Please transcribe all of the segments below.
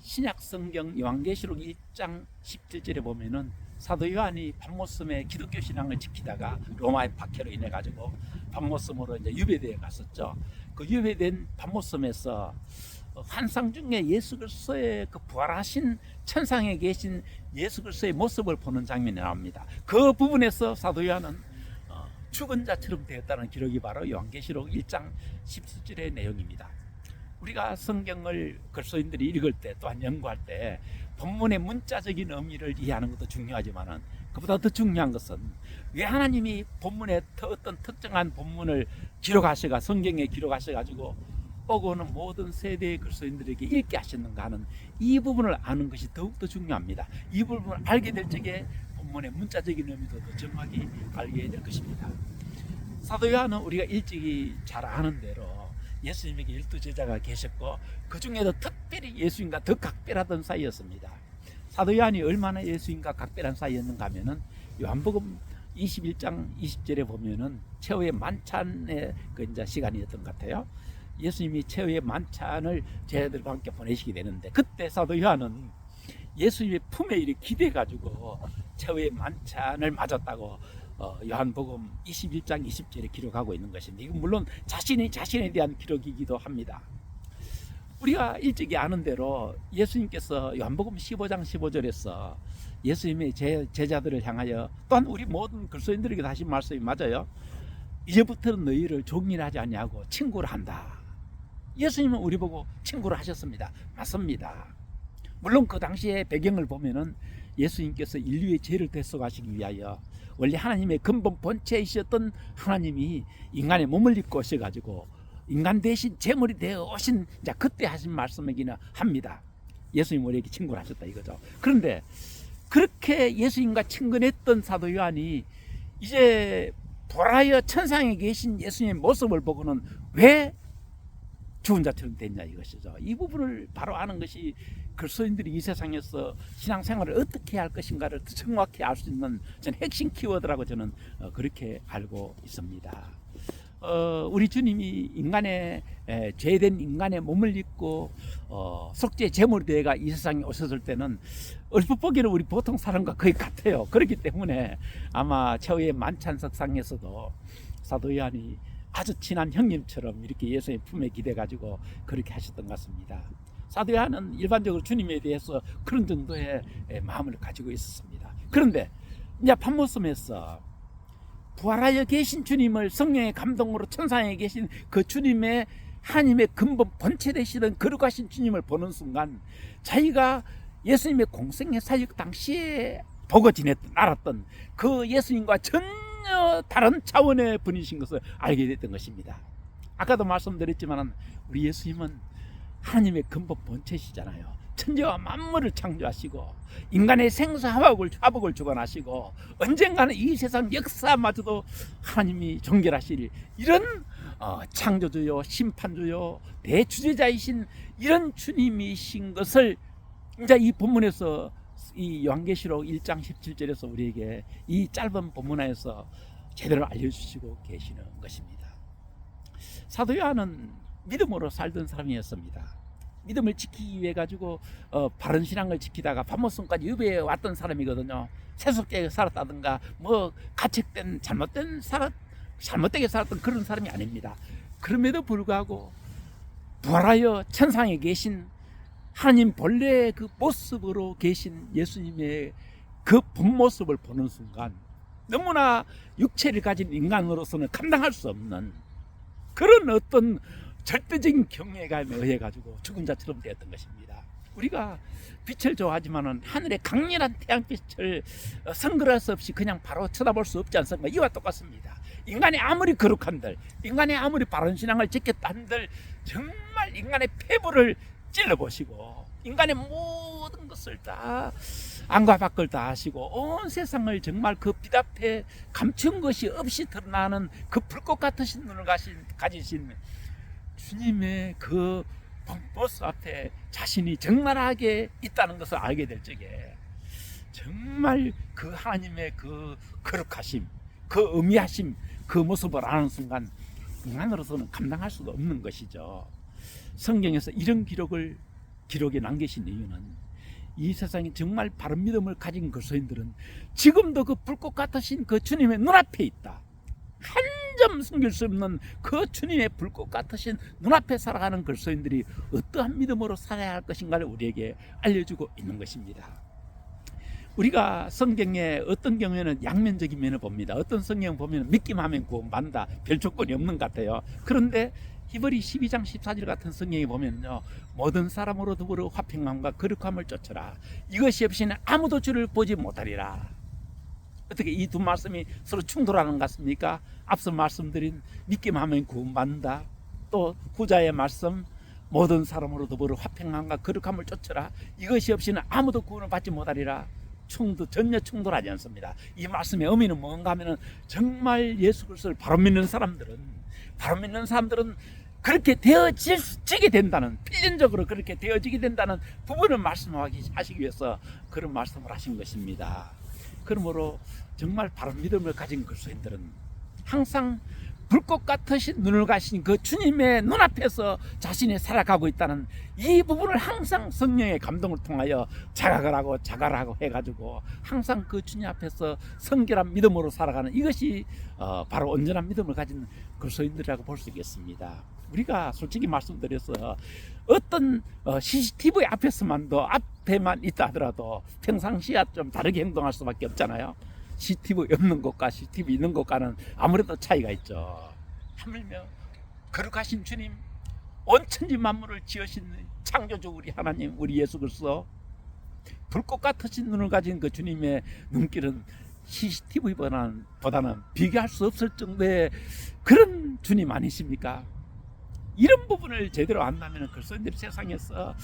신약 성경 요한계시록 1장 17절에 보면은 사도 요한이 밤모섬에 기독교 신앙을 지키다가 로마의 박해로 인해 가지고 밤모섬으로 이제 유배되어 갔었죠. 그 유배된 밤모섬에서 환상 중에 예수 그리스도의 그 부활하신 천상에 계신 예수 그리스도의 모습을 보는 장면이 나옵니다. 그 부분에서 사도 요한은 죽은 자처럼 되었다는 기록이 바로 요한계시록 1장 17절의 내용입니다. 우리가 성경을 그리스도인들이 읽을 때 또한 연구할 때 본문의 문자적인 의미를 이해하는 것도 중요하지만 그보다 더 중요한 것은 왜 하나님이 본문에 어떤 특정한 본문을 기록하셔가 성경에 기록하셔가지고 오고 오는 모든 세대의 그리스도인들에게 읽게 하셨는가 하는 이 부분을 아는 것이 더욱더 중요합니다. 이 부분을 알게 될 적에 본문의 문자적인 의미도 더 정확히 알게 될 것입니다. 사도 요한은 우리가 일찍이 잘 아는 대로 예수님에게 12제자가 계셨고 그 중에도 특별히 예수님과 더 각별하던 사이였습니다. 사도 요한이 얼마나 예수님과 각별한 사이였는가 하면은 요한복음 21장 20절에 보면은 최후의 만찬의 그 이제 시간이었던 것 같아요. 예수님이 최후의 만찬을 제자들과 함께 보내시게 되는데 그때 사도 요한은 예수님의 품에 이렇게 기대가지고 최후의 만찬을 맞았다고 요한복음 21장 20절에 기록하고 있는 것입니다. 이건 물론 자신에 대한 기록이기도 합니다. 우리가 일찍이 아는 대로 예수님께서 요한복음 15장 15절에서 예수님의 제자들을 향하여 또한 우리 모든 그리스도인들에게 하신 말씀이 맞아요. 이제부터는 너희를 종이라 하지 아니하고 친구를 한다. 예수님은 우리 보고 친구를 하셨습니다. 맞습니다. 물론 그 당시의 배경을 보면은 예수님께서 인류의 죄를 대속하시기 위하여 원래 하나님의 근본 본체이셨던 하나님이 인간의 몸을 입고 오셔가지고 인간 대신 제물이 되어 오신 자 그때 하신 말씀이기는 합니다. 예수님 우리에게 친구를 하셨다 이거죠. 그런데 그렇게 예수님과 친근했던 사도 요한이 이제 보라여 천상에 계신 예수님의 모습을 보고는 왜 죽은 자처럼 됐냐 이것이죠. 이 부분을 바로 아는 것이 그리스도인들이 이 세상에서 신앙생활을 어떻게 할 것인가를 정확히 알 수 있는 저는 핵심 키워드라고 저는 그렇게 알고 있습니다. 우리 주님이 인간의 죄된 인간의 몸을 입고 속죄 제물이 되어가 이 세상에 오셨을 때는 얼핏 보기에는 우리 보통 사람과 거의 같아요. 그렇기 때문에 아마 최후의 만찬석상에서도 사도 요한이 아주 친한 형님처럼 이렇게 예수의 품에 기대가지고 그렇게 하셨던 것 같습니다. 사도 요한은 일반적으로 주님에 대해서 그런 정도의 마음을 가지고 있었습니다. 그런데 이제 밤모섬에서 부활하여 계신 주님을 성령의 감동으로 천상에 계신 그 주님의 하나님의 근본 본체 되시던 거룩하신 주님을 보는 순간 자기가 예수님의 공생의 사역 당시에 보고 지냈던 알았던 그 예수님과 전혀 다른 차원의 분이신 것을 알게 됐던 것입니다. 아까도 말씀드렸지만 우리 예수님은 하나님의 근본 본체시잖아요. 천지와 만물을 창조하시고 인간의 생사화복을 주관하시고 언젠가는 이 세상 역사마저도 하나님이 종결하실 이런 창조주요 심판주요 대주제자이신 이런 주님이신 것을 이제 이 본문에서 이 요한계시록 1장 17절에서 우리에게 이 짧은 본문에서 제대로 알려주시고 계시는 것입니다. 사도 요한은 믿음으로 살던 사람이었습니다. 믿음을 지키기 위해 가지고 바른 신앙을 지키다가 밤모섬까지 유배해 왔던 사람이거든요. 세속되게 살았다든가 뭐 가책된 잘못되게 살았던 그런 사람이 아닙니다. 그럼에도 불구하고 부활하여 천상에 계신 하나님 본래의 그 모습으로 계신 예수님의 그 본모습을 보는 순간 너무나 육체를 가진 인간으로서는 감당할 수 없는 그런 어떤 절대적인 경외감에 의해 가지고 죽은 자처럼 되었던 것입니다. 우리가 빛을 좋아하지만은 하늘의 강렬한 태양빛을 선글라스 없이 그냥 바로 쳐다볼 수 없지 않습니까? 이와 똑같습니다. 인간이 아무리 거룩한들, 인간이 아무리 바른 신앙을 지켰다 한들 정말 인간의 폐부를 찔러보시고 인간의 모든 것을 다 안과 밖을 다 하시고 온 세상을 정말 그 빛 앞에 감춘 것이 없이 드러나는 그 불꽃 같으신 눈을 가지신 주님의 그 본모습 앞에 자신이 적나라하게 있다는 것을 알게 될 적에 정말 그 하나님의 그 거룩하심, 그 의미하심, 그 모습을 아는 순간 인간으로서는 감당할 수가 없는 것이죠. 성경에서 이런 기록을 기록에 남기신 이유는 이 세상에 정말 바른 믿음을 가진 그리스도인들은 지금도 그 불꽃 같으신 그 주님의 눈앞에 있다. 한 점 숨길 수 없는 그 주님의 불꽃 같으신 눈앞에 살아가는 그리스도인들이 어떠한 믿음으로 살아야 할 것인가를 우리에게 알려주고 있는 것입니다. 우리가 성경에 어떤 경우에는 양면적인 면을 봅니다. 어떤 성경 보면 믿기만 하면 구원받는다, 별 조건이 없는 것 같아요. 그런데 히브리 12장 14절 같은 성경에 보면요, 모든 사람으로 더불어 화평함과 거룩함을 쫓으라. 이것이 없이는 아무도 주를 보지 못하리라. 어떻게 이 두 말씀이 서로 충돌하는 것 같습니까? 앞서 말씀드린 믿기만 하면 구원받는다, 또 후자의 말씀 모든 사람으로 더불어 화평함과 거룩함을 쫓으라. 이것이 없이는 아무도 구원을 받지 못하리라. 전혀 충돌하지 않습니다. 이 말씀의 의미는 뭔가 하면은 정말 예수 그리스도를 바로 믿는 사람들은 그렇게 되어지게 된다는, 필연적으로 그렇게 되어지게 된다는 부분을 말씀하시기 위해서 그런 말씀을 하신 것입니다. 그러므로 정말 바른 믿음을 가진 그리스도인들은 항상 불꽃 같으신 눈을 가신 그 주님의 눈앞에서 자신이 살아가고 있다는 이 부분을 항상 성령의 감동을 통하여 자각을 하고 해가지고 항상 그 주님 앞에서 성결한 믿음으로 살아가는, 이것이 바로 온전한 믿음을 가진 그리스도인들이라고 볼 수 있겠습니다. 우리가 솔직히 말씀드려서 어떤 CCTV 앞에만 있다 하더라도 평상시와 좀 다르게 행동할 수밖에 없잖아요. CCTV 없는 것과 CCTV 있는 것과는 아무래도 차이가 있죠. 하물며 거룩하신 주님, 온 천지 만물을 지으신 창조주 우리 하나님, 우리 예수 그리스도, 불꽃 같으신 눈을 가진 그 주님의 눈길은 CCTV보다는 비교할 수 없을 정도의 그런 주님 아니십니까? 이런 부분을 제대로 안다면 그리스도인들이 세상에서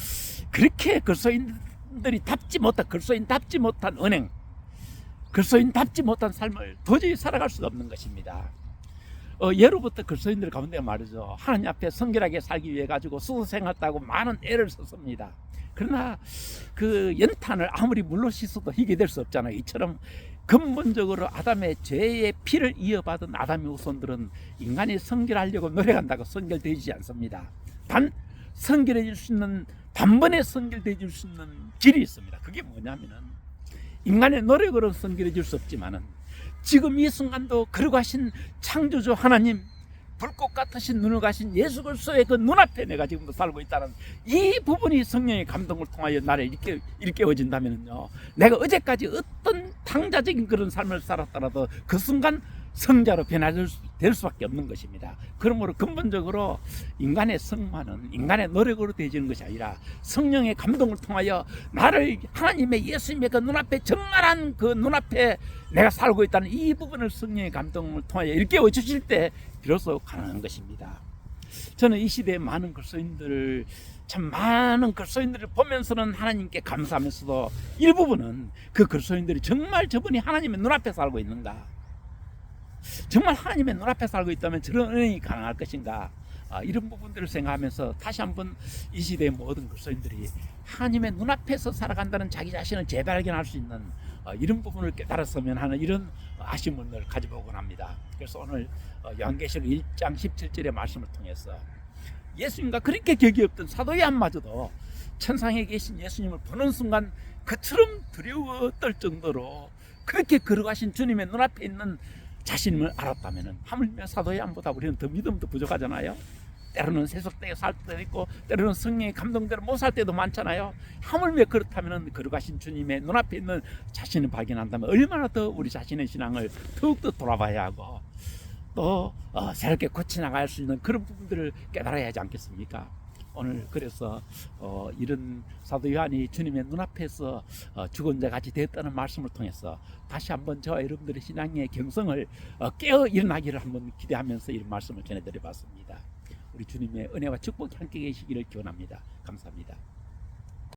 그렇게 그리스도인답지 못한 은행, 그리스도인답지 못한 삶을 도저히 살아갈 수가 없는 것입니다. 예로부터 그리스도인들 가운데 말이죠, 하나님 앞에 성결하게 살기 위해 가지고 수고생활했다고 많은 애를 썼습니다. 그러나 그 연탄을 아무리 물로 씻어도 희게 될 수 없잖아요. 이처럼 근본적으로 아담의 죄의 피를 이어받은 아담의 후손들은 인간이 성결하려고 노력한다고 성결되지 않습니다. 단번에 성결되어질 수 있는 길이 있습니다. 그게 뭐냐면은, 인간의 노력으로 성결해질 수 없지만은 지금 이 순간도 거룩하신 창조주 하나님, 불꽃 같으신 눈을 가신 예수 그리스도의 그 눈앞에 내가 지금도 살고 있다는 이 부분이 성령의 감동을 통하여 나를 일깨워진다면요, 내가 어제까지 어떤 당자적인 그런 삶을 살았더라도 그 순간 성자로 변화될 수밖에 없는 것입니다. 그러므로 근본적으로 인간의 성화는 인간의 노력으로 되어지는 것이 아니라 성령의 감동을 통하여 나를 하나님의 예수님의 그 눈앞에, 정말한 그 눈앞에 내가 살고 있다는 이 부분을 성령의 감동을 통하여 일깨워 주실 때 비로소 가능한 것입니다. 저는 이 시대의 많은 그리스도인들을 보면서는 하나님께 감사하면서도 일부분은 그 그리스도인들이 정말 저분이 하나님의 눈앞에 살고 있는가, 정말 하나님의 눈앞에 살고 있다면 저런 은행이 가능할 것인가, 이런 부분들을 생각하면서 다시 한번 이 시대의 모든 그리스도인들이 하나님의 눈앞에서 살아간다는 자기 자신을 재발견할 수 있는 이런 부분을 깨달았으면 하는 이런 아쉬움을 가져보곤 합니다. 그래서 오늘 요한계시록 1장 17절의 말씀을 통해서 예수님과 그렇게 격이 없던 사도 요한마저도 천상에 계신 예수님을 보는 순간 그처럼 두려워 떨 정도로 그렇게 걸어가신 주님의 눈앞에 있는 자신을 알았다면, 하물며 사도 요한보다 우리는 더 믿음도 부족하잖아요. 때로는 세속되게 살 때도 있고 때로는 성령의 감동대로 못 살 때도 많잖아요. 하물며 그렇다면 걸어가신 주님의 눈앞에 있는 자신을 발견한다면 얼마나 더 우리 자신의 신앙을 더욱더 돌아봐야 하고 또 새롭게 고쳐나갈 수 있는 그런 부분들을 깨달아야 하지 않겠습니까? 오늘 그래서 이런 사도 요한이 주님의 눈앞에서 죽은 자 같이 되었다는 말씀을 통해서 다시 한번 저와 여러분들의 신앙의 경성을 깨어 일어나기를 한번 기대하면서 이런 말씀을 전해드려 봤습니다. 우리 주님의 은혜와 축복이 함께 계시기를 기원합니다. 감사합니다.